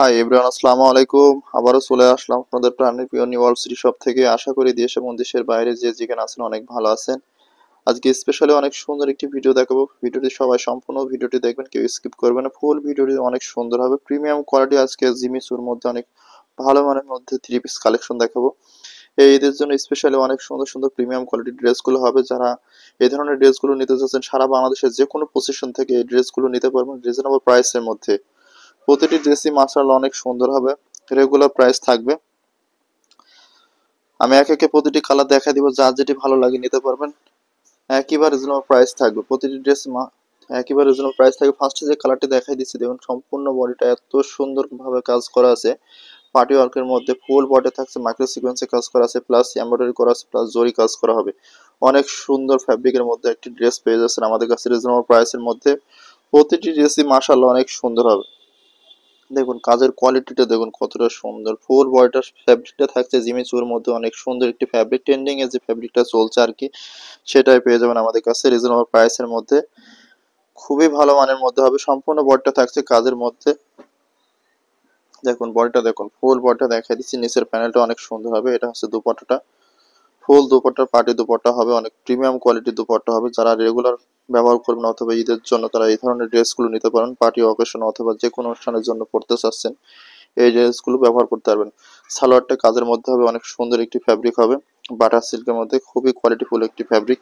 Hi everyone, আসসালামু আলাইকুম। আবারও চলে আসলাম আপনাদের প্রাণের প্রিয় নিউ ওয়ার্ল্ড সিটি শপ থেকে। আশা করি দেশ এবং দেশের বাইরে যে যেখানে আছেন অনেক ভালো আছেন। আজকে স্পেশালি অনেক সুন্দর একটি ভিডিও দেখাবো। ভিডিওটি সবাই সম্পূর্ণ ভিডিওটি দেখবেন, কেউ স্কিপ করবেন না। ফুল ভিডিওটি অনেক সুন্দর হবে, প্রিমিয়াম কোয়ালিটি। আজকে জিমি চুর মধ্যে অনেক ভালো মানের মধ্যে থ্রি পিস কালেকশন দেখাবো। এই ঈদের জন্য স্পেশালি অনেক সুন্দর সুন্দর প্রিমিয়াম কোয়ালিটির ড্রেসগুলো হবে। যারা এই ধরনের ড্রেসগুলো নিতে চাচ্ছেন, সারা বাংলাদেশের যে কোনো পজিশন থেকে এই ড্রেসগুলো নিতে পারবেন রিজনেবল প্রাইসের মধ্যে। প্রতিটি ড্রেসই মাশাআল্লাহ অনেক সুন্দর হবে। রেগুলার প্রাইস থাকবে। আমি একে একে প্রতিটি কালার দেখা দিব, যার যেটি ভালো লাগে নিতে পারবেন। একেবারে রিজনেবল প্রাইস থাকবে প্রতিটি ড্রেস। একেবারে রিজনেবল প্রাইস থাকবে। ফার্স্টে যে কালারটি দেখাই দিচ্ছি, দেখুন সম্পূর্ণ বডিটা এত সুন্দর ভাবে কাজ করা আছে। পার্টি ওয়ার্কের মধ্যে ফুল বডি থাকছে, মাইক্রো সিকোয়েন্সে কাজ করা আছে, প্লাস এমব্রয়ডারি করা আছে, প্লাস জরি কাজ করা হবে। অনেক সুন্দর ফ্যাব্রিকের মধ্যে একটি ড্রেস পেয়ে যাচ্ছেন আমাদের কাছে রিজনেবল প্রাইসের মধ্যে। প্রতিটি ড্রেসই মাশাআল্লাহ অনেক সুন্দর হবে। দেখুন কাজের কোয়ালিটিটা দেখুন কতটা সুন্দর। ফুল বডিটার ফ্যাব্রিকটা থাকছে জিমিচুর মধ্যে অনেক সুন্দর একটি ফ্যাব্রিক। ট্রেন্ডিং এ যে ফ্যাব্রিকটা চলছে আর কি, সেটাই পেয়ে যাবেন আমাদের কাছে রিজনেবল প্রাইসের মধ্যে। খুবই ভালো মানের মধ্যে হবে। সম্পূর্ণ বডিটা থাকছে কাজের মধ্যে। দেখুন বডিটা দেখুন, ফুল বডিটা দেখাই দিচ্ছি। নিচের প্যানেলটা অনেক সুন্দর হবে। এটা হচ্ছে দুপাট্টাটা। ফুল দুপাট্টার পার্টি দুপাট্টা হবে, অনেক প্রিমিয়াম কোয়ালিটির দুপাট্টা হবে। যারা রেগুলার ব্যবহার করবেন অথবা ঈদের জন্য তারা এই ধরনের ড্রেসগুলো নিতে পারেন। পার্টি অকেশন অথবা যে কোনো অনুষ্ঠানের জন্য পড়তে চাচ্ছেন, এই ড্রেসগুলো ব্যবহার করতে পারবেন। সালোয়ারটা কাজের মধ্যে হবে, অনেক সুন্দর একটি ফ্যাব্রিক হবে। বাটার সিল্কের মধ্যে খুবই কোয়ালিটিফুল একটি ফ্যাব্রিক।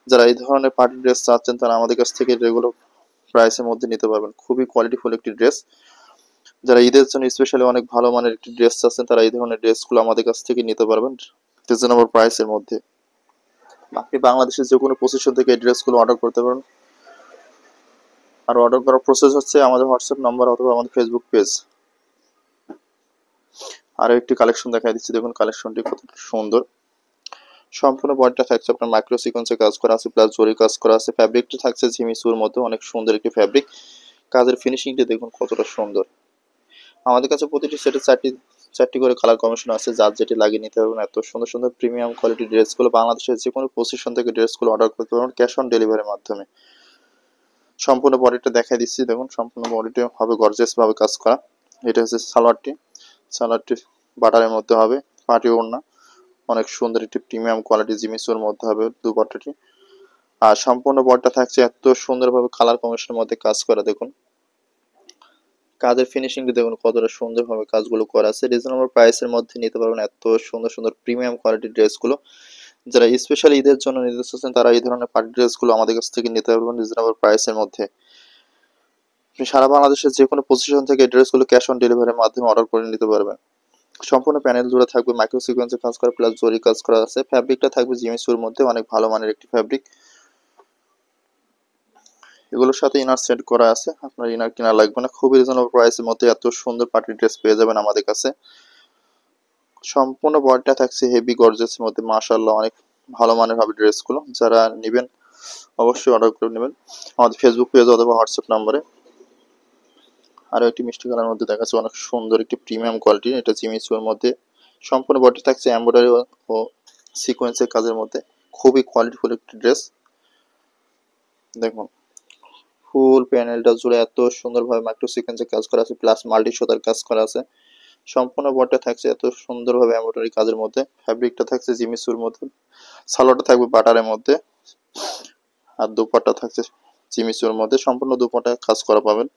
যারা এই ধরনের পার্টি ড্রেস চাচ্ছেন তারা আমাদের কাছ থেকে রেগুলার প্রাইসের মধ্যে নিতে পারবেন। খুবই কোয়ালিটিফুল একটি ড্রেস। যারা ঈদের জন্য স্পেশালি অনেক ভালো মানের একটি ড্রেস চাচ্ছেন তারা এই ধরনের ড্রেসগুলো আমাদের কাছ থেকে নিতে পারবেন রিজনেবল প্রাইসের মধ্যে। আপনি বাংলাদেশের যে কোনো পজিশন থেকে এই ড্রেসগুলো অর্ডার করতে পারেন। আর অর্ডার করার প্রসেস হচ্ছে আমাদের হোয়াটসঅ্যাপ নাম্বার অথবা আমাদের ফেসবুক পেজ। আরো একটি কালেকশন দেখাই দিচ্ছি, দেখুন কালেকশনটি কতটা সুন্দর। সম্পূর্ণ বডিটা থাকছে আপনার মাইক্রো সিকোয়েন্সে কাজ করা আছে, প্লাস জরি কাজ করা আছে। ফ্যাব্রিকটা থাকছে ঝিমিচুর মধ্যে অনেক সুন্দর একটি ফ্যাব্রিক। কাজের ফিনিশিংটা দেখুন কতটা সুন্দর। আমাদের কাছে প্রতিটি সেটে চারটি চারটি করে কালার কম্বিনেশন আছে, যার যেটি লাগিয়ে নিতে পারবেন। এত সুন্দর সুন্দর প্রিমিয়াম কোয়ালিটির ড্রেসগুলো বাংলাদেশের যে কোনো পজিশন থেকে ড্রেসগুলো অর্ডার করতে পারবেন ক্যাশ অন ডেলিভারির মাধ্যমে। সম্পূর্ণ বডিটা দেখাই দিচ্ছি, দেখুন সম্পূর্ণ বডিটা হবে গর্জিয়াস ভাবে কাজ করা। এটা হচ্ছে সালোয়ারটি। সালোয়ারটি বাটারের মধ্যে হবে, পার্টি ওড়না। অনেক সুন্দর একটি প্রিমিয়াম কোয়ালিটি জিমিচুর মধ্যে হবে দুপাট্টাটি। আর সম্পূর্ণ বডিটা থাকছে এত সুন্দরভাবে কালার কম্বিনেশনের মধ্যে কাজ করা। দেখুন কাজের ফিনিশিংটা দেখুন কতটা সুন্দরভাবে কাজগুলো করা আছে। রিজনেবল প্রাইসের মধ্যে নিতে পারবেন এত সুন্দর সুন্দর প্রিমিয়াম কোয়ালিটির ড্রেসগুলো। যারা স্পেশালি ঈদের জন্য নিতে চাচ্ছেন তারা এই ধরনের পার্টি ড্রেসগুলো আমাদের কাছ থেকে নিতে পারবেন রিজনেবল প্রাইসের মধ্যে। আপনি সারা বাংলাদেশের যে কোনো পজিশন থেকে এই ড্রেসগুলো ক্যাশ অন ডেলিভারির মাধ্যমে অর্ডার করে নিতে পারবেন। সম্পূর্ণ প্যানেল জুড়ে থাকবে মাইক্রো সিকোয়েন্সে কাজ করা, প্লাস জরি কাজ করা আছে। ফ্যাব্রিকটা থাকবে জিমিচুর মধ্যে অনেক ভালো মানের একটি ফ্যাব্রিক। এগুলোর সাথে ইনার সেট করা আছে, আপনার ইনার কিনা লাগবে না। খুবই রিজনেবল প্রাইসের মধ্যে এত সুন্দর পার্টি ড্রেস পেয়ে যাবেন আমাদের কাছে। সম্পূর্ণ বডিটা থাকছে হেভি গর্জিয়াসের মধ্যে। মাশাআল্লাহ অনেক ভালো মানের হবে ড্রেসগুলো। যারা নেবেন অবশ্যই অর্ডার করে নেবেন আমাদের ফেসবুক পেজ অথবা হোয়াটসঅ্যাপ নম্বরে। আরো একটি মিষ্টি কালার মধ্যে দেখাচ্ছে, অনেক সুন্দর একটি প্রিমিয়াম কোয়ালিটি। এটা জিমিচুর মধ্যে সম্পূর্ণ বডি থাকছে এমব্রয়ডারি ও সিকোয়েন্সের কাজের মধ্যে। খুবই কোয়ালিটিফুল একটি ড্রেস। দেখুন ফুল প্যানেলটা জুড়ে এত সুন্দরভাবে মাইক্রো সিকোয়েন্সের কাজ করা আছে, প্লাস মাল্টি সুতার কাজ করা আছে। সম্পূর্ণ বডিটা থাকছে এত সুন্দরভাবে এমব্রয়ডারি কাজের মধ্যে। ফ্যাব্রিকটা থাকছে জিমিচুর মধ্যে। সালোয়ারটা থাকবে বাটারের মধ্যে। আর দুপাট্টা থাকছে জিমিচুর মধ্যে। সম্পূর্ণ দুপাট্টা কাজ করা পাবেন।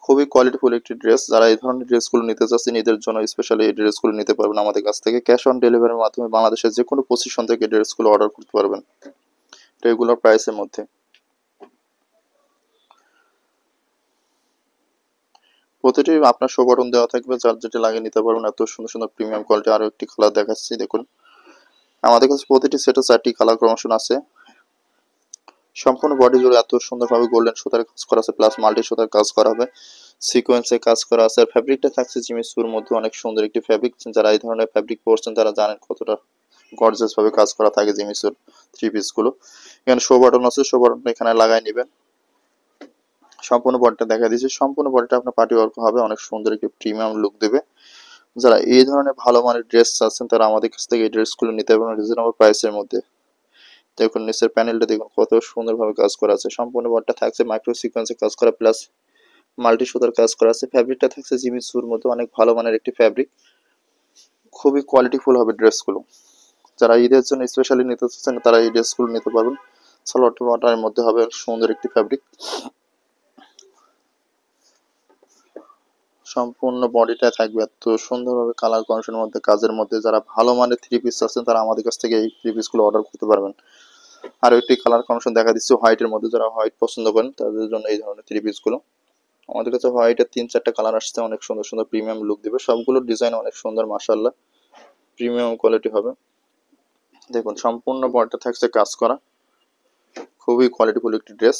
খুবই কোয়ালিটিফুল একটি ড্রেস। যারা এই ধরনের ড্রেসগুলো নিতে চাচ্ছেন ঈদের জন্য স্পেশালি এই ড্রেসগুলো নিতে পারবেন আমাদের কাছ থেকে ক্যাশ অন ডেলিভারির মাধ্যমে। বাংলাদেশের যে কোনো পজিশন থেকে ড্রেসগুলো অর্ডার করতে পারবেন রেগুলার প্রাইসের মধ্যে। প্রতিটি আপনার শো বাটন দেওয়া থাকবে, যার যেটা লাগিয়ে নিতে পারবেন। এত সুন্দর সুন্দর প্রিমিয়াম কোয়ালিটি। আরো একটি কালার দেখাচ্ছি, দেখুন আমাদের কাছে প্রতিটি সেটে চারটি কালার কম্বিনেশন আছে। সম্পূর্ণ বডি জুড়ে এত সুন্দরভাবে গোল্ডেন সুতার কাজ করা আছে, প্লাস মাল্টি সুতার কাজ করা হবে। সিকোয়েন্সে কাজ করা আছে। আর ফ্যাব্রিকটা থাকছে জিমিচুর মধ্যে অনেক সুন্দর একটি ফ্যাব্রিক। যারা এই ধরনের ফ্যাব্রিক পরছেন তারা জানেন কতটা গর্জিয়াস ভাবে কাজ করা থাকে জিমিচুর থ্রি পিস গুলো। এখানে শো বাটন আছে, শো বাটনটা এখানে লাগাই নেবেন। সম্পূর্ণ বডিটা দেখা দিয়েছে। সম্পূর্ণ বডিটা আপনার পার্টি ওয়ার্ক হবে, অনেক সুন্দর একটি প্রিমিয়াম লুক দেবে। যারা এই ধরনের ভালো মানের ড্রেস চাচ্ছেন তারা আমাদের কাছ থেকে এই ড্রেসগুলো নিতে পারবেন রিজনেবল প্রাইসের মধ্যে। দেখুন নিচের প্যানেলটা দেখুন কত সুন্দরভাবে কাজ করা আছে। সম্পূর্ণ বডিটা থাকছে মাইক্রো সিকোয়েন্সে কাজ করা, প্লাস মাল্টি সুতার কাজ করা আছে। ফ্যাব্রিকটা থাকছে জিমিচুর মতো অনেক ভালো মানের একটি ফ্যাব্রিক, খুবই কোয়ালিটিফুল হবে ড্রেসগুলো। যারা ঈদের জন্য স্পেশালি নিতে চাচ্ছেন তারা এই ড্রেসগুলো নিতে পারবেন। সালোয়ার বাটার মধ্যে হবে সুন্দর একটি ফ্যাব্রিক, সম্পূর্ণ বডিটা থাকবে এত সুন্দরভাবে কালার কম্বিনেশনের মধ্যে কাজের মধ্যে। যারা ভালো মানের থ্রি পিস আছেন তারা আমাদের কাছ থেকে এই থ্রি পিসগুলো অর্ডার করতে পারবেন। আর একটি কালার কম্বিনেশন দেখা দিচ্ছে হোয়াইটের মধ্যে, যারা হোয়াইট পছন্দ করেন তাদের জন্য এই ধরনের থ্রি পিসগুলো। আমাদের কাছে হোয়াইটের 3-4টা কালার আসছে, অনেক সুন্দর সুন্দর প্রিমিয়াম লুক দেবে। সবগুলোর ডিজাইন অনেক সুন্দর, মাশাআল্লাহ প্রিমিয়াম কোয়ালিটি হবে। দেখুন সম্পূর্ণ বডিটা থাকছে কাজ করা, খুবই কোয়ালিটিফুল একটি ড্রেস।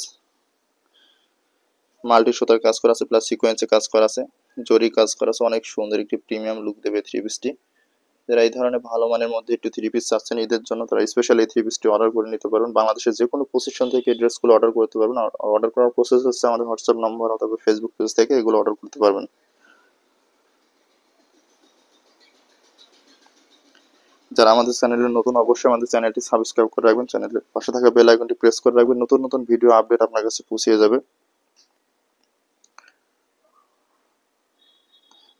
মাল্টি সুতার কাজ করা আছে, প্লাস সিকোয়েন্সে কাজ করা আছে, জরি কাজ করা আছে, অনেক সুন্দর একটি প্রিমিয়াম লুক দেবে থ্রি পিসটি। যারা এই ধরনের ভালো মানের মধ্যে একটু থ্রি পিস চাচ্ছেন ঈদের জন্য তারা স্পেশালি এই থ্রি পিসটি অর্ডার করে নিতে পারবেন। বাংলাদেশের যে কোনো পজিশন থেকে এই ড্রেসগুলো অর্ডার করতে পারবেন। আর অর্ডার করার প্রসেস হচ্ছে আমাদের হোয়াটসঅ্যাপ নম্বর অথবা ফেসবুক পেজ থেকে এগুলো অর্ডার করতে পারবেন। যারা আমাদের চ্যানেলে নতুন অবশ্যই আমাদের চ্যানেলটি সাবস্ক্রাইব করে রাখবেন, চ্যানেলের পাশে থাকা বেল আইকনটি প্রেস করে রাখবেন, নতুন নতুন ভিডিও আপডেট আপনার কাছে পৌঁছে যাবে।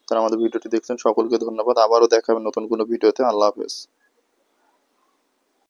যারা আমাদের ভিডিওটি দেখছেন সকলকে ধন্যবাদ, আবারও দেখা হবে নতুন কোনো ভিডিওতে। আল্লাহ হাফেজ।